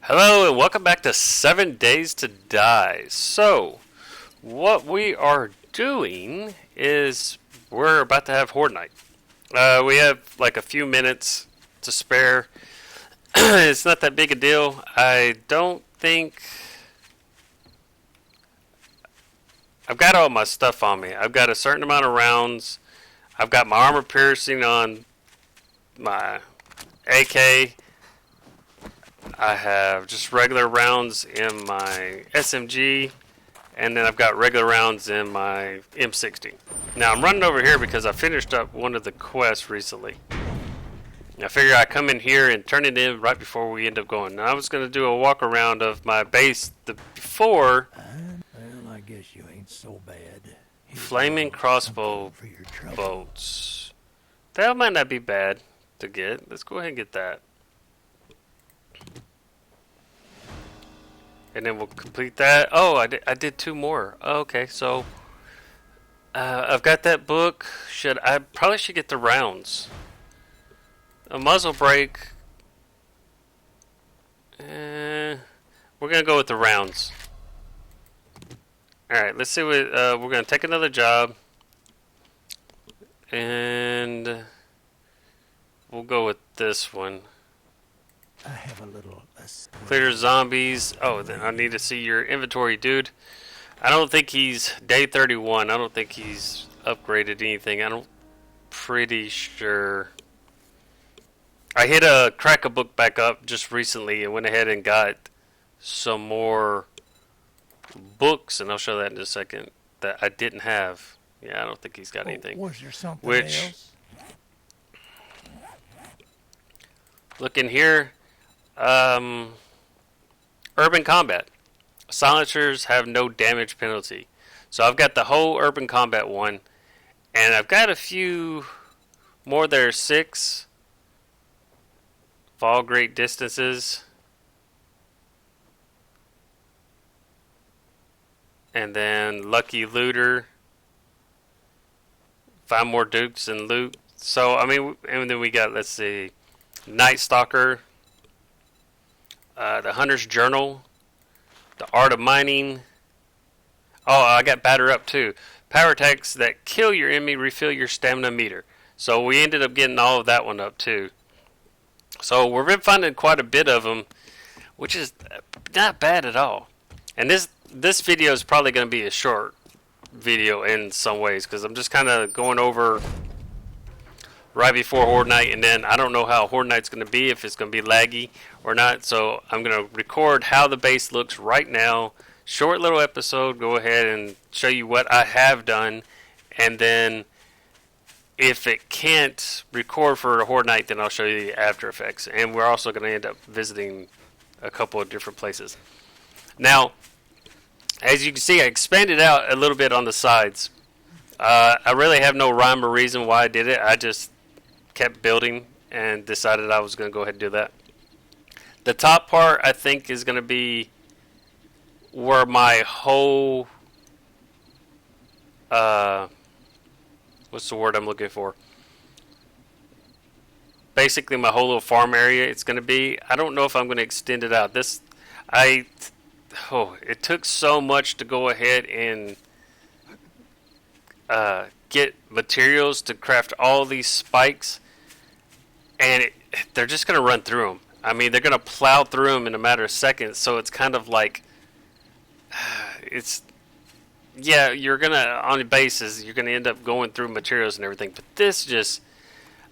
Hello and welcome back to 7 Days to Die. So, what we are doing is we're about to have Horde Night. We have like a few minutes to spare. It's not that big a deal. I don't think... I've got all my stuff on me. I've got a certain amount of rounds. I've got my armor piercing on my AK. I have just regular rounds in my SMG, and then I've got regular rounds in my M60. Now I'm running over here because I finished up one of the quests recently. I figure I come in here and turn it in right before we end up going. Now I was going to do a walk around of my base before. Well, I guess you ain't so bad. Flaming crossbow bolts. That might not be bad to get. Let's go ahead and get that. And then we'll complete that. Oh, I did two more. Oh, okay, so I've got that book. I probably should get the rounds. A muzzle brake. We're gonna go with the rounds. All right, let's see what we're gonna take another job, and we'll go with this one. I have a little Clear zombies. Oh, then I need to see your inventory, dude. I don't think he's day 31. I don't think he's upgraded anything. Pretty sure. I hit a crack a book back up just recently and went ahead and got some more books, and I'll show that in a second, that I didn't have. Yeah, I don't think he's got anything. Was there something Which, else? look in here. Urban combat. Silencers have no damage penalty. So I've got the whole urban combat one, and I've got a few more there. 6 fall great distances, and then lucky looter. 5 more dukes and loot. So I mean, and then we got, let's see, Night Stalker. The Hunter's Journal, the Art of Mining. Oh, I got Batter Up too. Power attacks that kill your enemy refill your stamina meter. So we ended up getting all of that one up too. So we've been finding quite a bit of them, which is not bad at all. And this video is probably going to be a short video in some ways, because I'm just kind of going over right before Horde Night, and then I don't know how Horde Night's going to be, if it's going to be laggy or not, so I'm going to record how the base looks right now. Short little episode, go ahead and show you what I have done, and then if it can't record for Horde Night, then I'll show you the after effects, and we're also going to end up visiting a couple of different places. Now, as you can see, I expanded out a little bit on the sides. I really have no rhyme or reason why I did it. I just kept building and decided I was going to go ahead and do that. The top part, I think, is going to be where my whole what's the word I'm looking for? Basically my whole little farm area it's going to be. I don't know if I'm going to extend it out. It took so much to go ahead and get materials to craft all these spikes, and they're just going to run through them. I mean, they're going to plow through them in a matter of seconds, so it's kind of like, you're going to, on the bases, you're going to end up going through materials and everything, but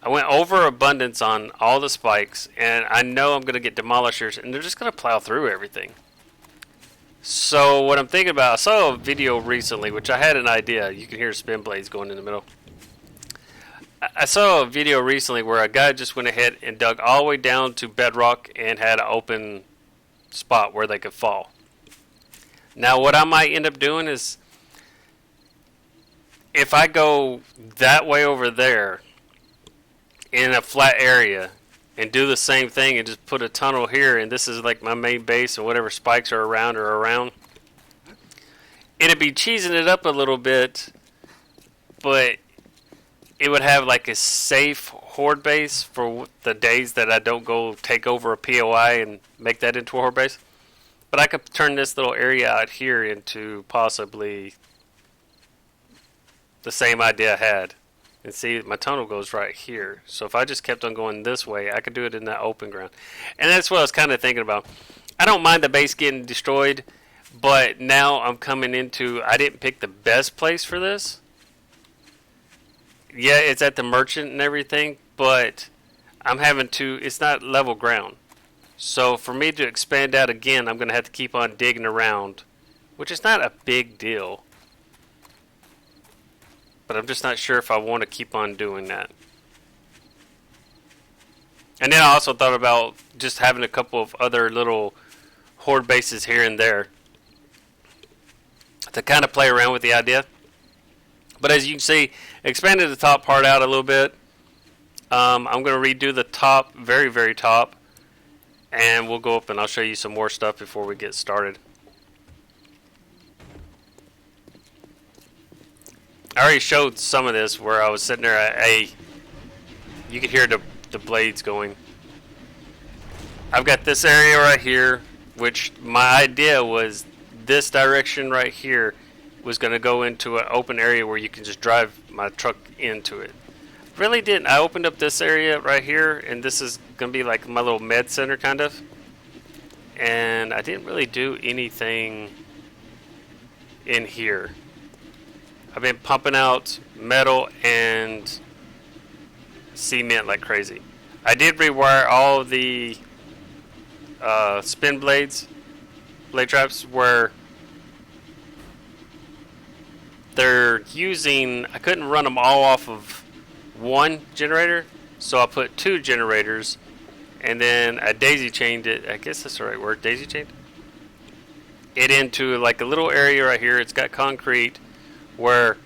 I went over abundance on all the spikes, and I know I'm going to get demolishers, and they're just going to plow through everything. So what I'm thinking about, I saw a video recently, which I had an idea. You can hear spin blades going in the middle. I saw a video recently where a guy just went ahead and dug all the way down to bedrock and had an open spot where they could fall. Now what I might end up doing is, if I go that way over there in a flat area and do the same thing and just put a tunnel here, and this is like my main base and whatever spikes are around, it'd be cheesing it up a little bit, but it would have like a safe horde base for the days that I don't go take over a POI and make that into a horde base. But I could turn this little area out here into possibly the same idea I had. And see, my tunnel goes right here. So if I just kept on going this way, I could do it in that open ground. And that's what I was kind of thinking about. I don't mind the base getting destroyed, but now I'm coming into, I didn't pick the best place for this. Yeah, it's at the merchant and everything, but I'm having to, it's not level ground. So for me to expand out again, I'm going to have to keep on digging around, which is not a big deal. But I'm just not sure if I want to keep on doing that. And then I also thought about just having a couple of other little horde bases here and there to kind of play around with the idea. But as you can see, expanded the top part out a little bit. I'm going to redo the top, very, very top. And we'll go up and I'll show you some more stuff before we get started. I already showed some of this where I was sitting there at you could hear the blades going. I've got this area right here, which my idea was this direction right here was going to go into an open area where you can just drive my truck into it. Really didn't. I opened up this area right here, and this is going to be like my little med center kind of. And I didn't really do anything in here. I've been pumping out metal and cement like crazy. I did rewire all of the spin blade traps where they're using, I couldn't run them all off of one generator, so I put two generators, and then I daisy chained it, I guess that's the right word, daisy chained it into like a little area right here. It's got concrete where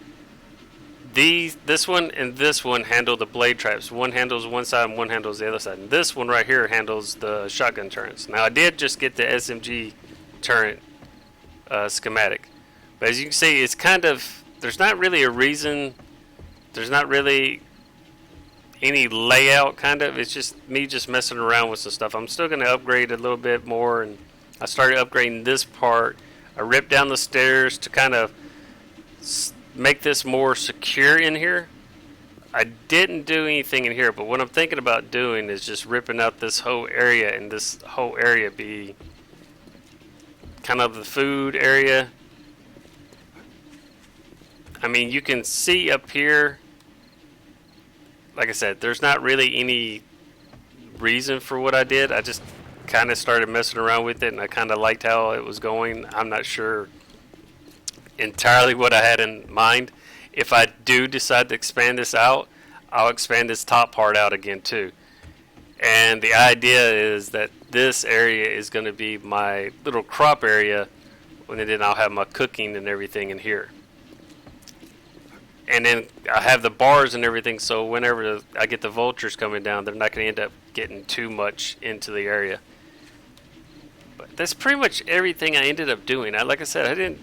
this one and this one handle the blade traps. One handles one side and one handles the other side. And this one right here handles the shotgun turrets. Now I did just get the SMG turret schematic. But as you can see, it's kind of, there's not really a reason, there's not really any layout kind of. It's just me just messing around with some stuff. I'm still going to upgrade a little bit more, and I started upgrading this part. I ripped down the stairs to kind of make this more secure in here. I didn't do anything in here, but what I'm thinking about doing is just ripping out this whole area, and this whole area be kind of the food area. I mean, you can see up here, like I said, there's not really any reason for what I did. I just kind of started messing around with it, and I kind of liked how it was going. I'm not sure entirely what I had in mind. If I do decide to expand this out, I'll expand this top part out again too. And the idea is that this area is going to be my little crop area, and then I'll have my cooking and everything in here. And then I have the bars and everything, so whenever I get the vultures coming down, they're not going to end up getting too much into the area. But that's pretty much everything I ended up doing. Like I said, I didn't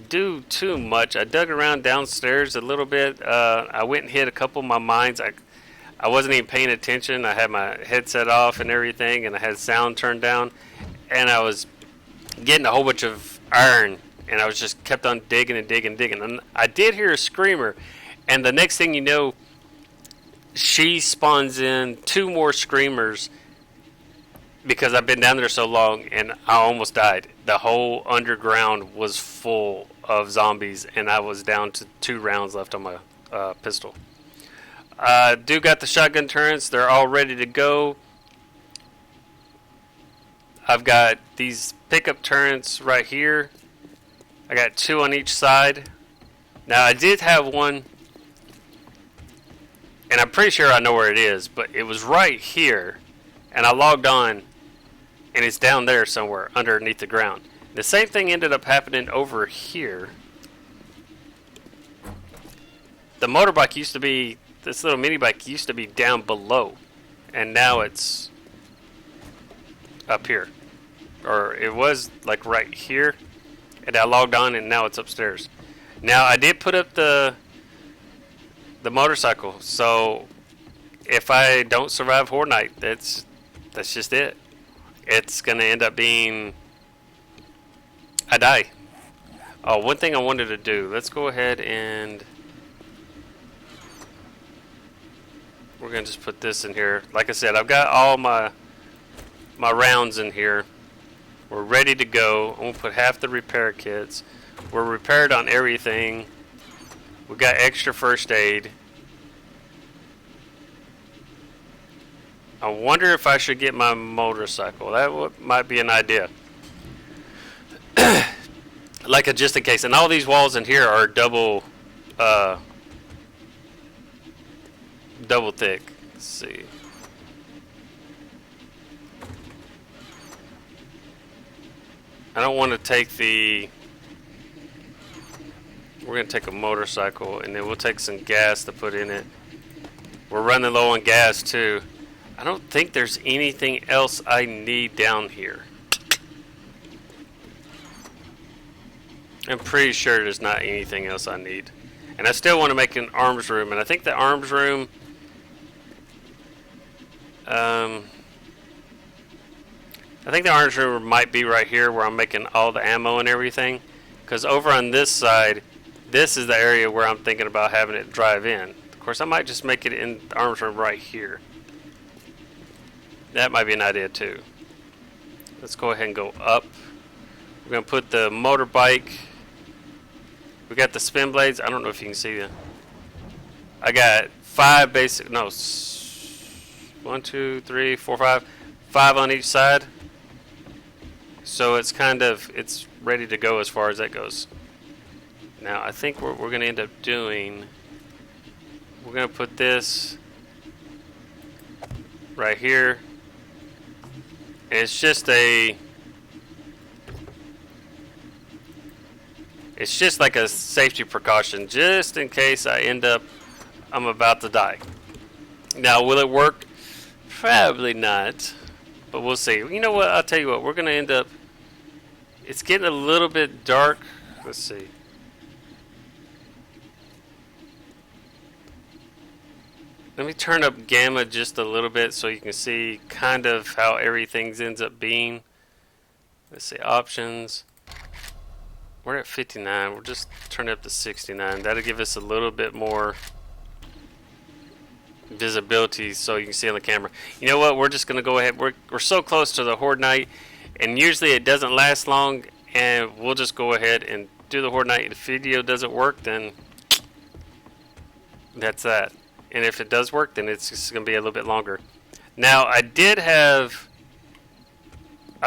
do too much. I dug around downstairs a little bit. I went and hit a couple of my mines. I wasn't even paying attention. I had my headset off and everything, and I had sound turned down, and I was getting a whole bunch of iron, and I was just kept on digging and digging and digging. And I did hear a screamer, and the next thing you know, she spawns in two more screamers because I've been down there so long, and I almost died. The whole underground was full of zombies, and I was down to 2 rounds left on my pistol. Do got the shotgun turrets. They're all ready to go. I've got these pickup turrets right here. I got 2 on each side. Now I did have one, and I'm pretty sure I know where it is, but it was right here, and I logged on, and it's down there somewhere underneath the ground. The same thing ended up happening over here. The motorbike used to be, this little mini bike used to be down below, and now it's up here. Or it was like right here, and I logged on, and now it's upstairs. Now I did put up the motorcycle, so if I don't survive Horde Night, that's just it. It's gonna end up being I die. Oh, one thing I wanted to do. Let's go ahead and we're gonna just put this in here. Like I said, I've got all my rounds in here. We're ready to go. I'm gonna put half the repair kits. We're repaired on everything. We got extra first aid. I wonder if I should get my motorcycle. That might be an idea. Like a just in case. And all these walls in here are double thick. Let's see. I don't want to take the... We're going to take a motorcycle and then we'll take some gas to put in it. We're running low on gas too. I don't think there's anything else I need down here. I'm pretty sure there's not anything else I need. And I still want to make an arms room. And I think the arms room... I think the arms room might be right here where I'm making all the ammo and everything. Because over on this side, this is the area where I'm thinking about having it drive in. Of course, I might just make it in the arms room right here. That might be an idea too. Let's go ahead and go up. We're going to put the motorbike. We got the spin blades. I don't know if you can see them. I got 5 basic, no, 1, 2, 3, 4, 5. 5 on each side. So it's kind of, it's ready to go as far as that goes. Now I think what we're going to end up doing, we're going to put this right here. And it's just like a safety precaution, just in case I'm about to die. Now, will it work? Probably not, but we'll see. You know what? I'll tell you what. We're going to end up... It's getting a little bit dark. Let's see. Let me turn up gamma just a little bit so you can see kind of how everything ends up being. Let's see, options. We're at 59. We'll just turn it up to 69. That'll give us a little bit more visibility so you can see on the camera. You know what? We're just going to go ahead. We're so close to the Horde Night, and usually it doesn't last long, and we'll just go ahead and do the Horde Night. If the video doesn't work, then that's that. And if it does work, then it's just going to be a little bit longer. Now, I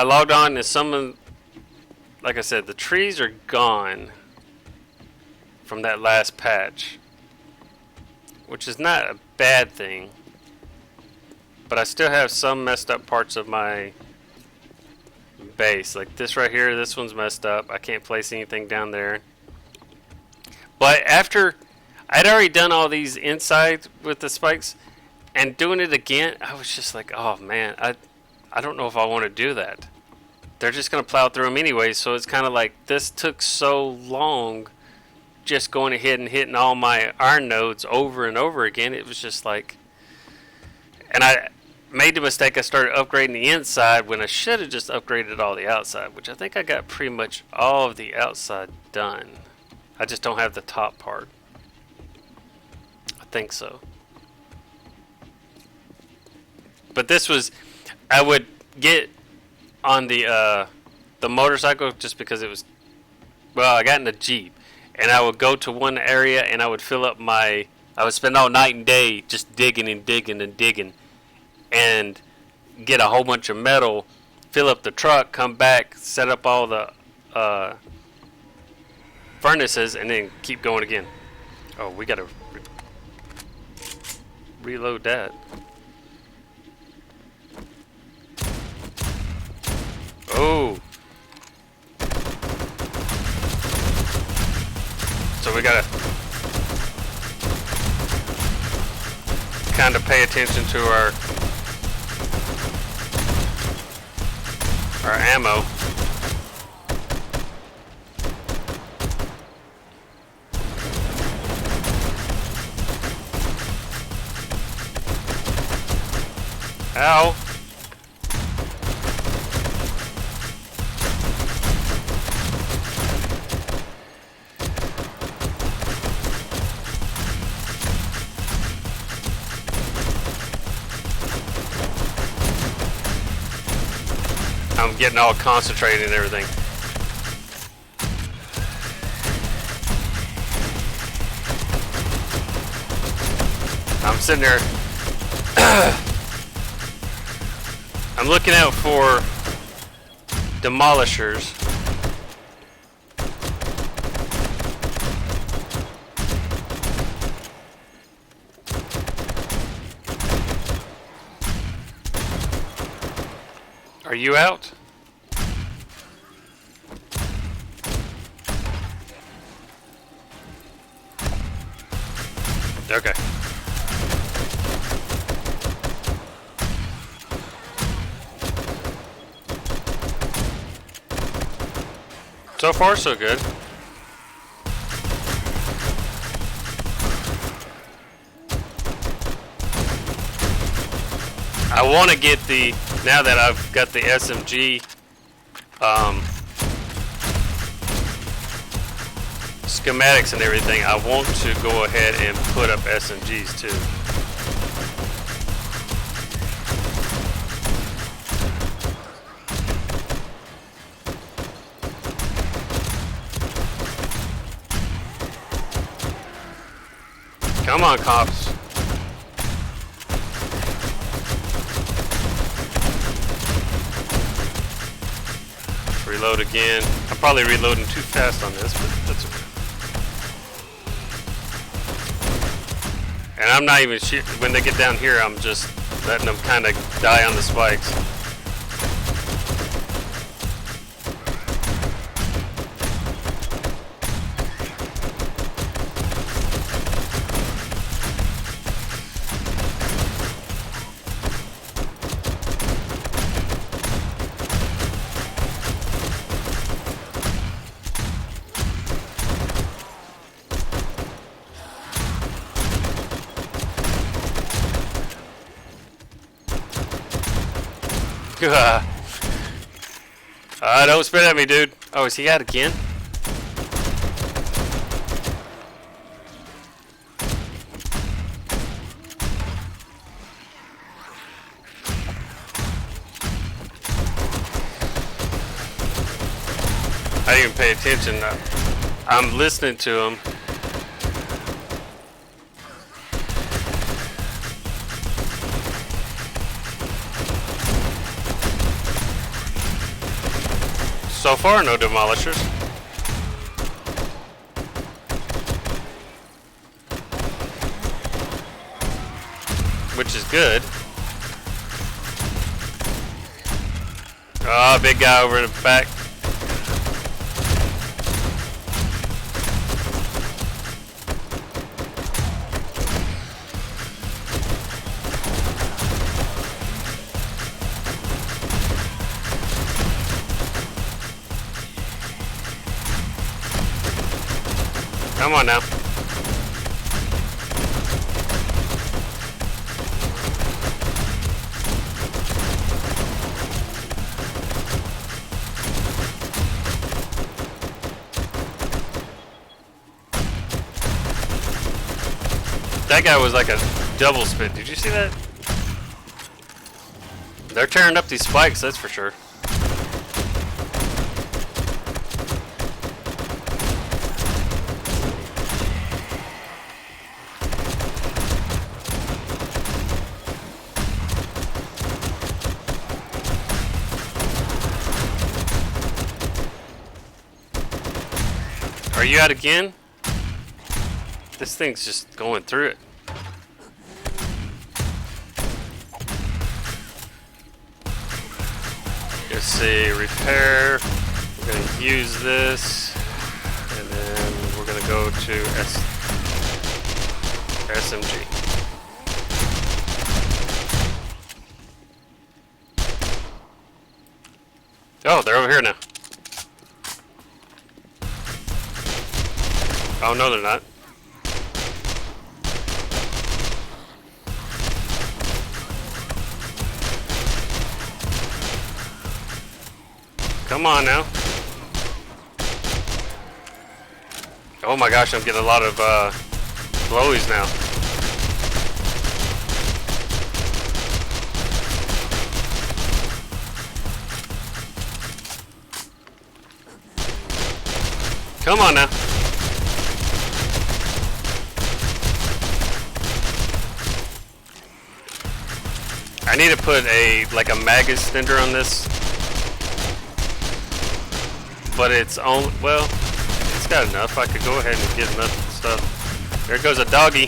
logged on to some, like I said, the trees are gone from that last patch, which is not a bad thing, but I still have some messed up parts of my base. Like this right here, this one's messed up. I can't place anything down there. But after... I'd already done all these inside with the spikes, and doing it again, I was just like, oh man, I don't know if I want to do that. They're just going to plow through them anyway, so it's kind of like, this took so long just going ahead and hitting all my iron nodes over and over again. It was just like, and I made the mistake, I started upgrading the inside when I should have just upgraded all the outside, which I think I got pretty much all of the outside done. I just don't have the top part. Think so. But this was, I would get on the motorcycle just because it was, well, I got in a Jeep and I would go to one area and I would fill up I would spend all night and day just digging and digging and digging and get a whole bunch of metal, fill up the truck, come back, set up all the furnaces, and then keep going again. Oh, we gotta reload that. Oh. So we gotta kind of pay attention to our ammo. Ow. I'm getting all concentrated and everything. I'm sitting there. I'm looking out for demolishers. Are you out? Okay. So far, so good. I want to get the, now that I've got the SMG schematics and everything, I want to go ahead and put up SMGs too. Come on, cops. Reload again. I'm probably reloading too fast on this, but that's okay. And I'm not even when they get down here, I'm just letting them kind of die on the spikes. Don't spit at me, dude. Oh, is he out again? I didn't even pay attention. I'm listening to him. So far, no demolishers. Which is good. Oh, big guy over in the back. Come on now. That guy was like a double spin. Did you see that? They're tearing up these spikes, that's for sure. Are you out again? This thing's just going through it. Let's see, repair. We're going to use this, and then we're going to go to SMG. Oh, they're over here now. Oh, no, they're not. Come on now. Oh my gosh, I'm getting a lot of blowies now. Come on now. I need to put like a mag extender on this. But it's on, well, it's got enough. I could go ahead and get enough stuff. There goes a doggy.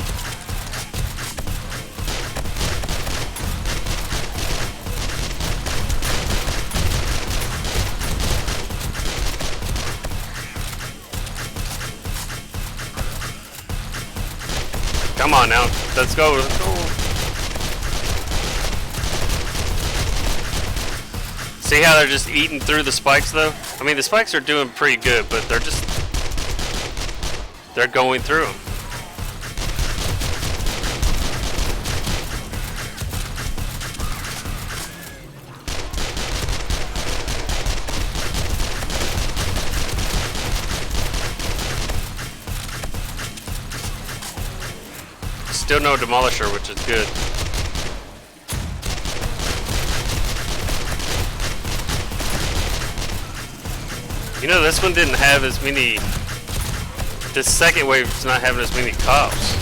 Come on now, let's go, let's go. See how they're just eating through the spikes though? I mean, the spikes are doing pretty good, but they're going through them. Still no demolisher, which is good. You know, this one didn't have as many. This second wave's not having as many cops.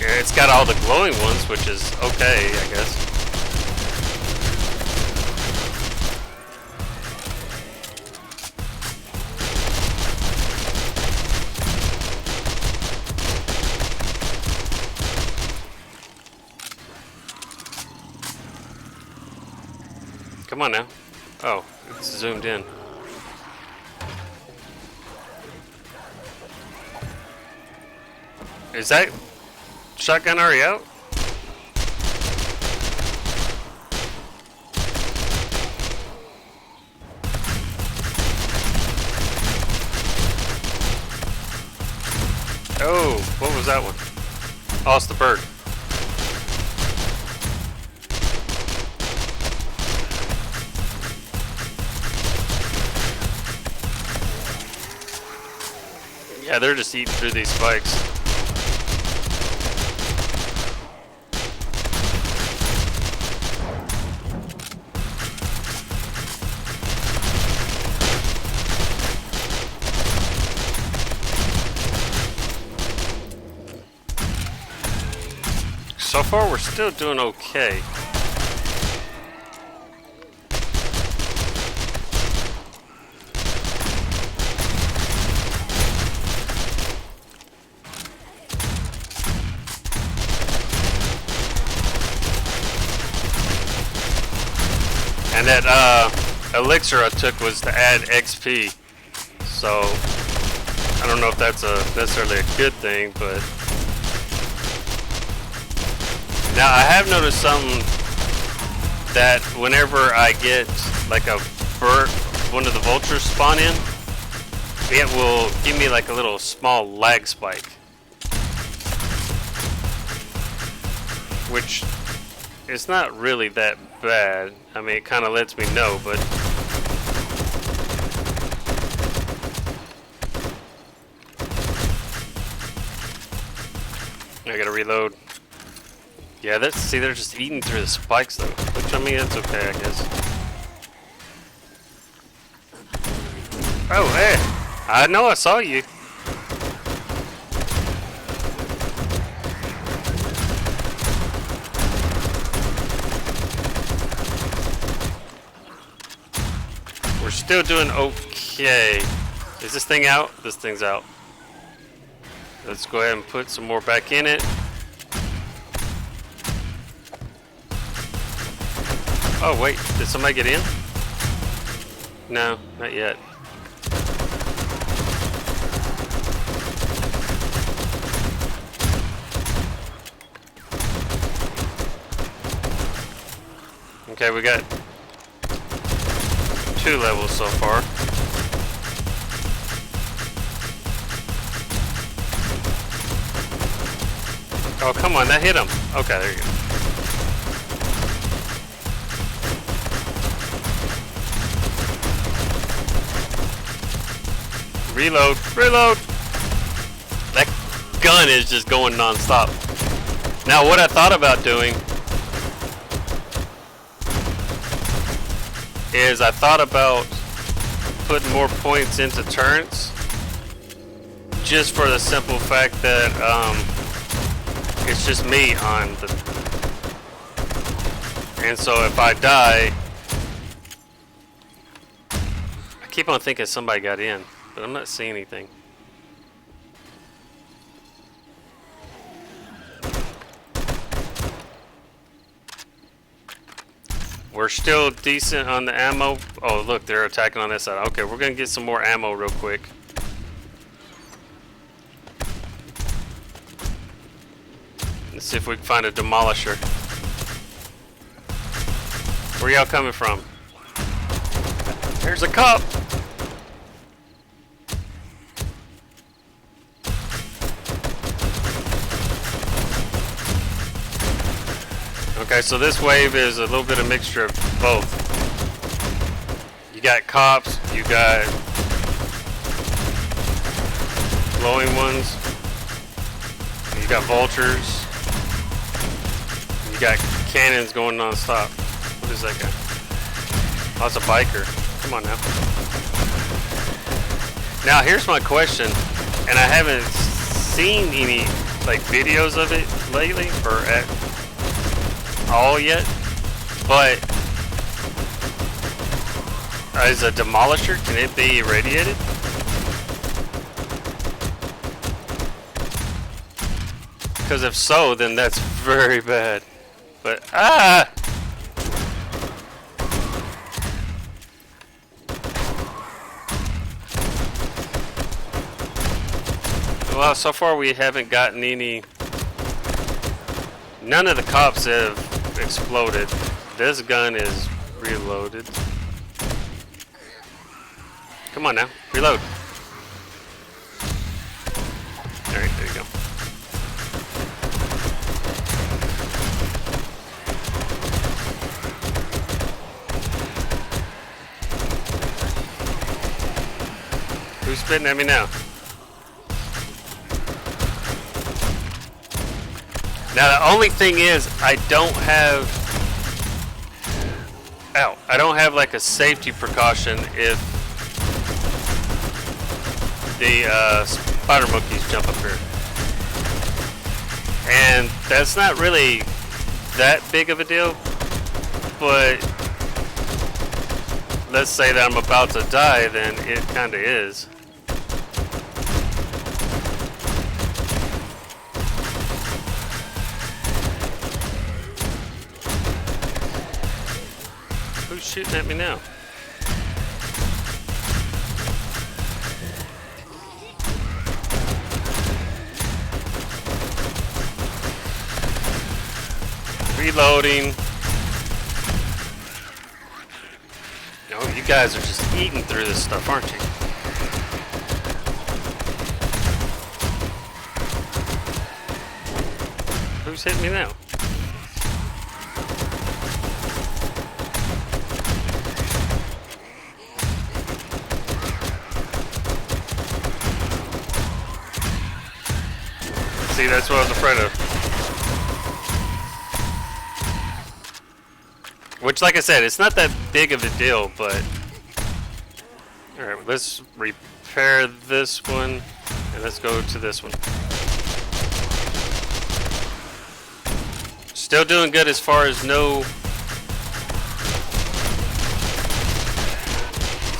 Yeah, it's got all the glowing ones, which is okay, I guess. Come on now. Oh, it's zoomed in. Is that shotgun already out? Oh, what was that one? Oh, it's the bird. Yeah, they're just eating through these spikes. So far, we're still doing okay. And that elixir I took was to add XP, so I don't know if that's necessarily a good thing, but now I have noticed something, that whenever I get like a bird, one of the vultures spawn in, it will give me like a little small lag spike, which is not really that bad. I mean, it kind of lets me know, but I gotta reload. Yeah, they're just eating through the spikes though, which I mean, it's okay, I guess. Oh, hey, I know I saw you. We're still doing okay. Is this thing out? This thing's out. Let's go ahead and put some more back in it. Oh wait, did somebody get in? No, not yet. Okay, we got 2 levels so far. Oh, come on, that hit him. Okay, there you go. Reload, reload. That gun is just going non-stop. Now, what I thought about doing is I thought about putting more points into turrets, just for the simple fact that it's just me on the, and so if I die, I keep on thinking somebody got in, but I'm not seeing anything. We're still decent on the ammo. Oh, look, they're attacking on this side. Okay, we're gonna get some more ammo real quick. Let's see if we can find a demolisher. Where y'all coming from? There's a cop. Okay, so this wave is a little bit of mixture of both. You got cops, you got glowing ones, you got vultures, you got cannons going non-stop. What is that guy? Oh, it's a biker. Come on now. Now here's my question, and I haven't seen any like videos of it lately or at all yet, but as a demolisher, can it be irradiated? Because if so, then that's very bad. But well, so far we haven't gotten any. None of the cops have exploded. This gun is reloaded. Come on now, reload. Alright, there you go. Who's spitting at me now? Now the only thing is, I don't have like a safety precaution if the spider monkeys jump up here. And that's not really that big of a deal, but let's say that I'm about to die, then it kinda is. Who's shooting at me now? Reloading. Oh, you guys are just eating through this stuff, aren't you? Who's hitting me now? See, that's what I was afraid of. Which, like I said, it's not that big of a deal, but... Alright, let's repair this one, and let's go to this one. Still doing good as far as no...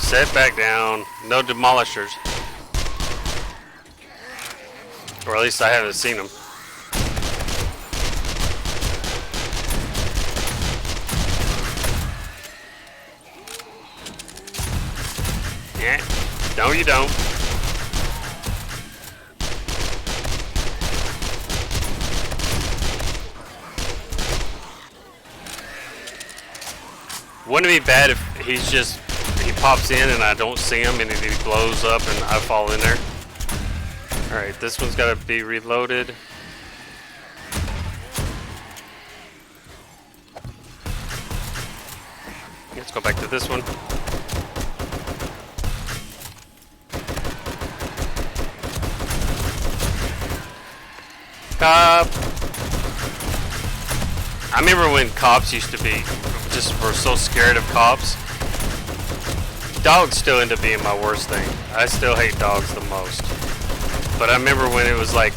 Set back down, no demolishers. Or at least I haven't seen them. Yeah, no you don't. Wouldn't it be bad if he pops in and I don't see him and he blows up and I fall in there? Alright, this one's gotta be reloaded. Let's go back to this one. Cop. I remember when cops used to be just were so scared of cops. Dogs still end up being my worst thing. I still hate dogs the most. But I remember when it was like,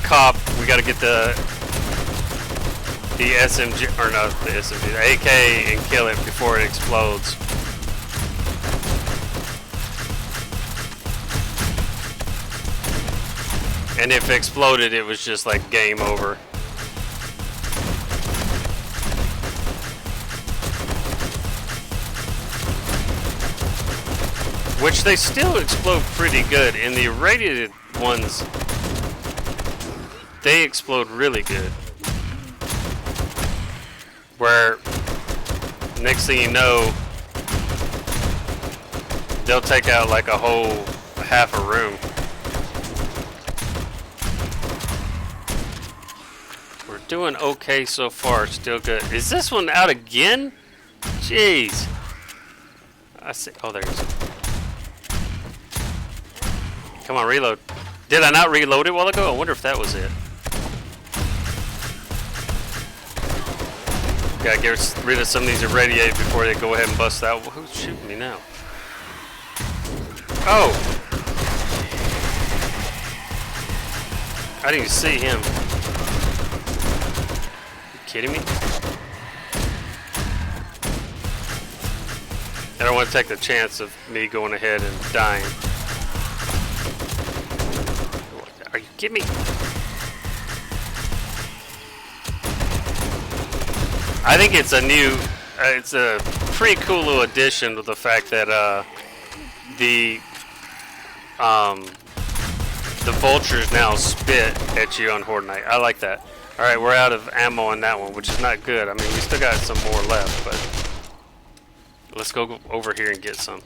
cop, we gotta get the SMG, or not the SMG, the AK and kill it before it explodes. And if it exploded, it was just like game over. Which they still explode pretty good. In the irradiated ones, they explode really good. Where next thing you know, they'll take out like a whole half a room. We're doing okay so far, still good. Is this one out again? Jeez. I see. Oh, there it is. Come on, reload. Did I not reload it a while ago? I wonder if that was it. Gotta get rid of some of these irradiated before they go ahead and bust out. Who's shooting me now? Oh! I didn't even see him. You kidding me? I don't want to take the chance of me going ahead and dying. Are you kidding me? I think it's a new, it's a pretty cool little addition to the fact that the vultures now spit at you on Horde Night. I like that. All right, we're out of ammo on that one, which is not good. I mean, we still got some more left, but let's go over here and get some.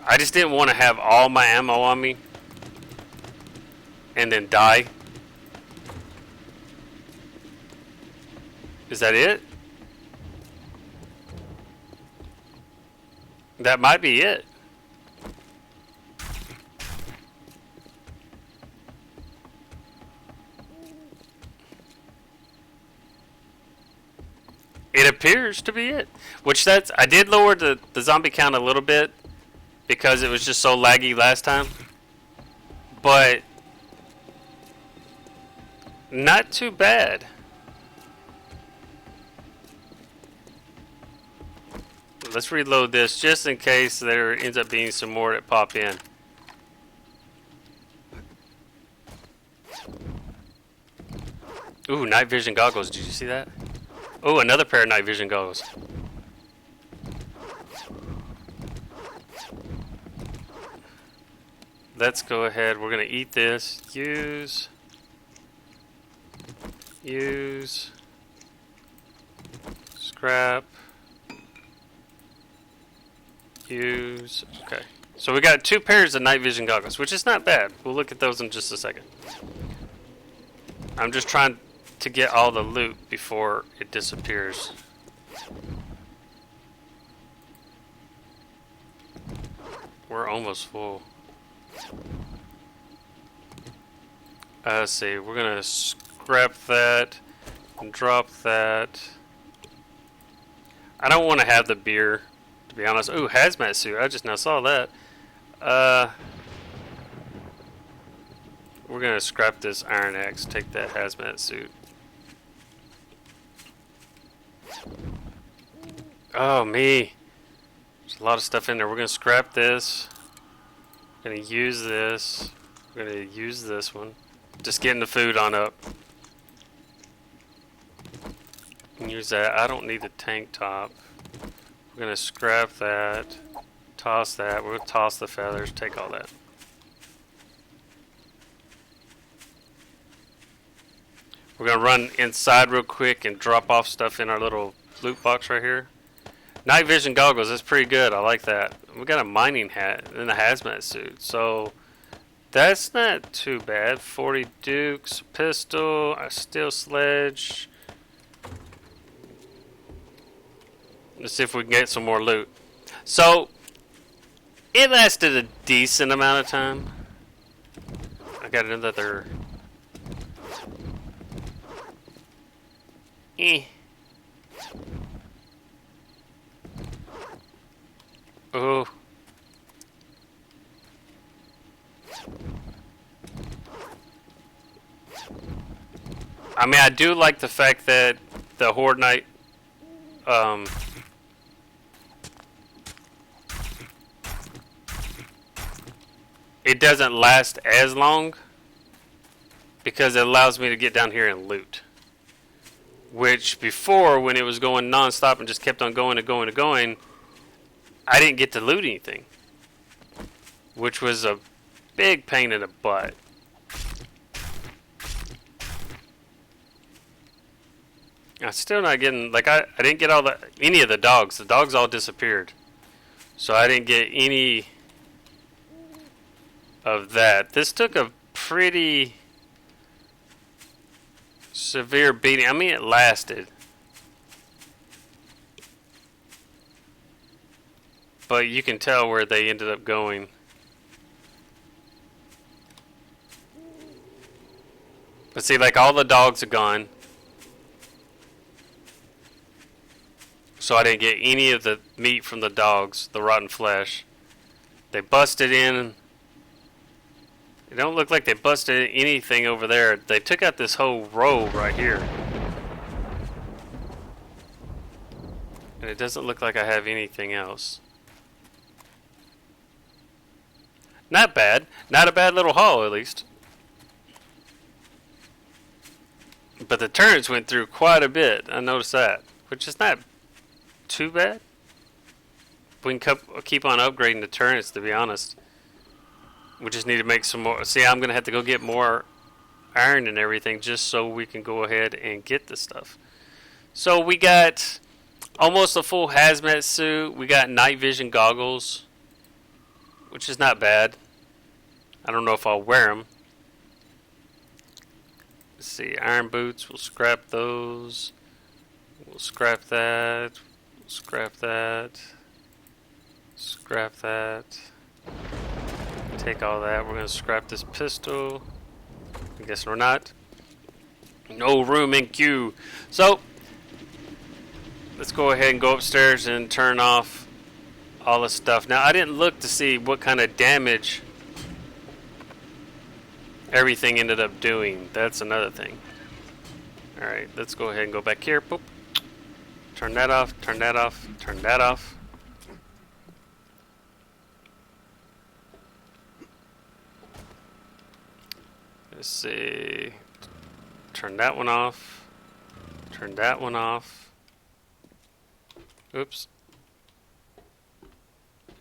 I just didn't want to have all my ammo on me and then die. Is that it? That might be it. It appears to be it. Which that's, I did lower the zombie count a little bit because it was just so laggy last time. But not too bad. Let's reload this just in case there ends up being some more that pop in. Ooh, night vision goggles. Did you see that? Oh, another pair of night vision goggles. Let's go ahead. We're going to eat this. Use. Scrap. Use. Okay. So we got 2 pairs of night vision goggles, which is not bad. We'll look at those in just a second. I'm just trying to get all the loot before it disappears. We're almost full. Let's see. We're going to scrap that and drop that. I don't want to have the beer, to be honest. Ooh, hazmat suit. I just now saw that. We're going to scrap this iron axe. Take that hazmat suit. Oh, me. There's a lot of stuff in there. We're going to scrap this. We're going to use this. We're going to use this one. Just getting the food on up. Use that. I don't need the tank top. We're going to scrap that. Toss that. We're going to toss the feathers. Take all that. We're going to run inside real quick and drop off stuff in our little loot box right here. Night vision goggles. That's pretty good. I like that. We got a mining hat and a hazmat suit. So that's not too bad. 40 dukes, pistol, a steel sledge. Let's see if we can get some more loot. So, it lasted a decent amount of time. I got another... Oh. I mean, I do like the fact that the Horde Knight, it doesn't last as long because it allows me to get down here and loot. Which before, when it was going non-stop and just kept on going and going and going, I didn't get to loot anything. Which was a big pain in the butt. I'm still not getting, like, I didn't get any of the dogs. The dogs all disappeared. So I didn't get any of that. This took a pretty severe beating. I mean, it lasted. But you can tell where they ended up going. But see, like, all the dogs are gone. So I didn't get any of the meat from the dogs, the rotten flesh. They busted in. It don't look like they busted anything over there. They took out this whole row right here. And it doesn't look like I have anything else. Not bad. Not a bad little haul, at least. But the turrets went through quite a bit. I noticed that. Which is not too bad. We can keep on upgrading the turrets, to be honest. We just need to make some more. See, I'm going to have to go get more iron and everything just so we can go ahead and get the stuff. So we got almost a full hazmat suit. We got night vision goggles, which is not bad. I don't know if I'll wear them. Let's see, iron boots. We'll scrap those. We'll scrap that. We'll scrap that. Scrap that. Take all that. We're going to scrap this pistol. I guess we're not. No room in queue. So, let's go ahead and go upstairs and turn off all the stuff. Now, I didn't look to see what kind of damage everything ended up doing. That's another thing. Alright, let's go ahead and go back here. Boop. Turn that off, turn that off, turn that off. Let's see. Turn that one off. Turn that one off. Oops.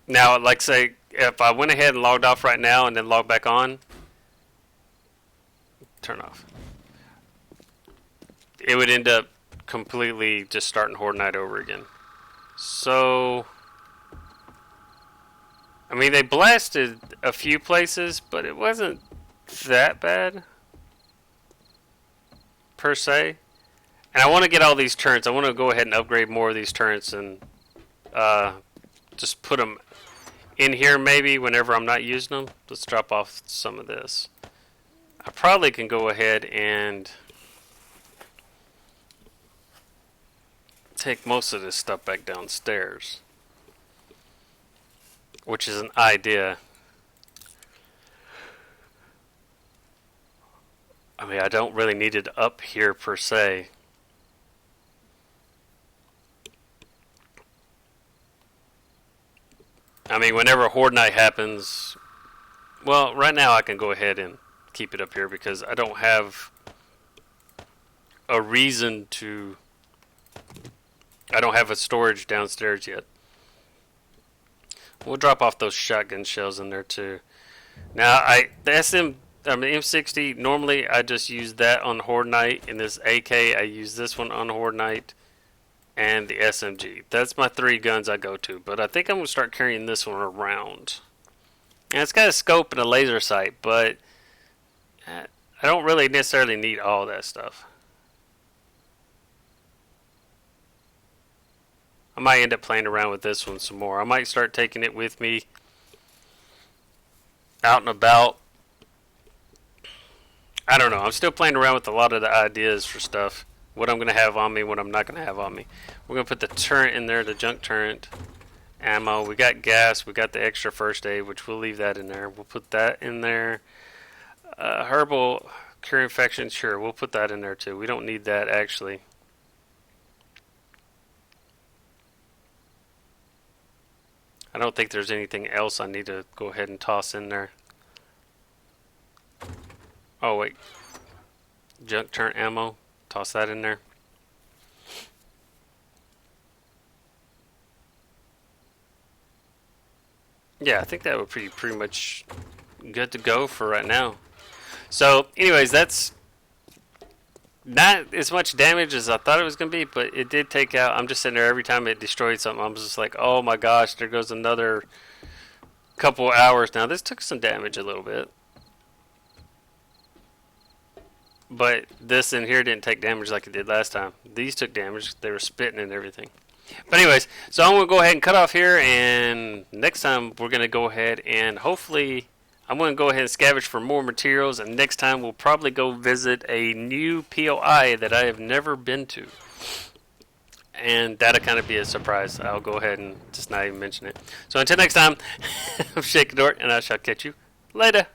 Now, like say, if I went ahead and logged off right now and then logged back on, turn off. It would end up completely just starting Horde Night over again. So, I mean, they blasted a few places, but it wasn't that bad per se. And I want to get all these turrets. I want to go ahead and upgrade more of these turrets and just put them in here maybe whenever I'm not using them. Let's drop off some of this. I probably can go ahead and take most of this stuff back downstairs, which is an idea. I mean, I don't really need it up here per se. I mean, whenever Horde Night happens, well, right now I can go ahead and keep it up here because I don't have a reason to. I don't have a storage downstairs yet. We'll drop off those shotgun shells in there too. Now, the M60, normally I just use that on Horde Night. In this AK, I use this one on Horde Night. And the SMG. That's my three guns I go to. But I think I'm going to start carrying this one around. And it's got a scope and a laser sight, but I don't really necessarily need all that stuff. I might end up playing around with this one some more. I might start taking it with me out and about. I don't know. I'm still playing around with a lot of the ideas for stuff. What I'm going to have on me, what I'm not going to have on me. We're going to put the turret in there, the junk turret. Ammo. We got gas. We got the extra first aid, which we'll leave that in there. We'll put that in there. Herbal cure infection. Sure, we'll put that in there too. We don't need that actually. I don't think there's anything else I need to go ahead and toss in there. Oh wait, junk turret ammo. Toss that in there. Yeah, I think that would be pretty much good to go for right now. So, anyways, that's not as much damage as I thought it was going to be, but it did take out. I'm just sitting there every time it destroyed something. I'm just like, oh my gosh, there goes another couple hours. Now, this took some damage a little bit. But this in here didn't take damage like it did last time. These took damage. They were spitting and everything. But anyways, so I'm going to go ahead and cut off here, and next time we're going to go ahead and hopefully I'm going to go ahead and scavenge for more materials, and next time we'll probably go visit a new POI that I have never been to. And that'll kind of be a surprise. I'll go ahead and just not even mention it. So until next time, I'm ShakenNORT, and I shall catch you later.